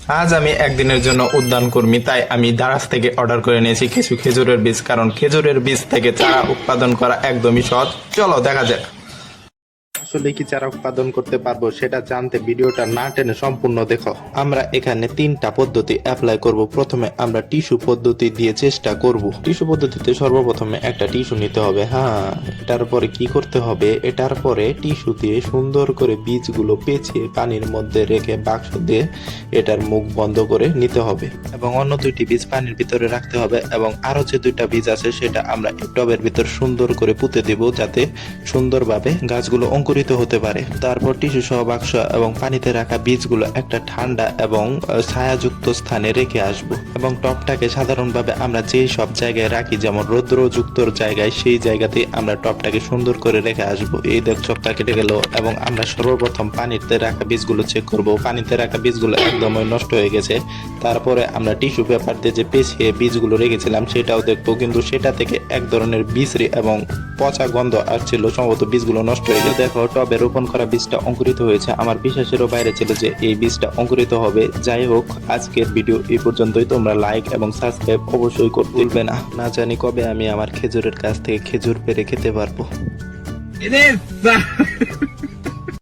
আজ আমি একদিনের জন্য উদ্যান কর্মী, তাই আমি দারাজ থেকে অর্ডার করে নিয়েছি কিছু খেজুরের বীজ, কারণ খেজুরের বীজ থেকে চারা উৎপাদন করা একদমই সহজ। চলো দেখা যাক আসলে কি চারা উৎপাদন করতে পারবো সেটা জানতে ভিডিওটা না টেনে সম্পূর্ণ দেখো। আমরা এখানে 3টা পদ্ধতি অ্যাপ্লাই করব। প্রথমে আমরা টিস্যু পদ্ধতি দিয়ে চেষ্টা করব। টিস্যু পদ্ধতিতে সর্বপ্রথমে একটা টিস্যু নিতে হবে। হ্যাঁ, এটার পরে কি করতে হবে, এটার পরে টিস্যু দিয়ে সুন্দর করে বীজগুলো পেঁচিয়ে পানির মধ্যে রেখে বাক্স দিয়ে এটার মুখ বন্ধ করে নিতে হবে এবং অন্য 2টি বীজ পানির ভিতরে রাখতে হবে এবং আরো যে 2টা বীজ আছে সেটা আমরা টবের ভিতর সুন্দর করে পুঁতে দেব, যাতে সুন্দরভাবে গাছগুলো অঙ্কুরিত হতে পারে। তারপর টিস্যু সহ বাক্স এবং পানিতে রাখা বীজগুলো একটা ঠান্ডা এবং ছায়াযুক্ত স্থানে রেখে আসব এবং টবটাকে সাধারণভাবে আমরা যেই সব জায়গায় রাখি, যেমন রৌদ্রযুক্ত জায়গায়, সেই জায়গাতে আমরা টবটাকে সুন্দর করে রেখে আসব। এই দেখ সপ্তাহ কেটে গেল এবং আমরা সর্বপ্রথম পানিতে রাখা বীজগুলো চেক করব। পানিতে রাখা বীজগুলো একদমই নষ্ট হয়ে গেছে। তারপরে আমরা টিস্যু পেপার দিয়ে যে পেঁচিয়ে বীজগুলো রেখেছিলাম সেটাও দেখবো, কিন্তু সেটা থেকে এক ধরনের বিশ্রী এবং পচা গন্ধ আসছিল, সম্ভবত বীজগুলো নষ্ট হয়ে গেছে। দেখো টবে রোপণ করা বীজটা অঙ্কুরিত হয়েছে। আমার বিশ্বাসেরও বাইরে ছিল যে এই বীজটা অঙ্কুরিত হবে। যাই হোক, আজকের ভিডিও এই পর্যন্তই। তোমরা লাইক এবং সাবস্ক্রাইব অবশ্যই করতে ভুলবে না। না জানি কবে আমি আমার খেজুরের গাছ থেকে খেজুর পেড়ে খেতে পারবো।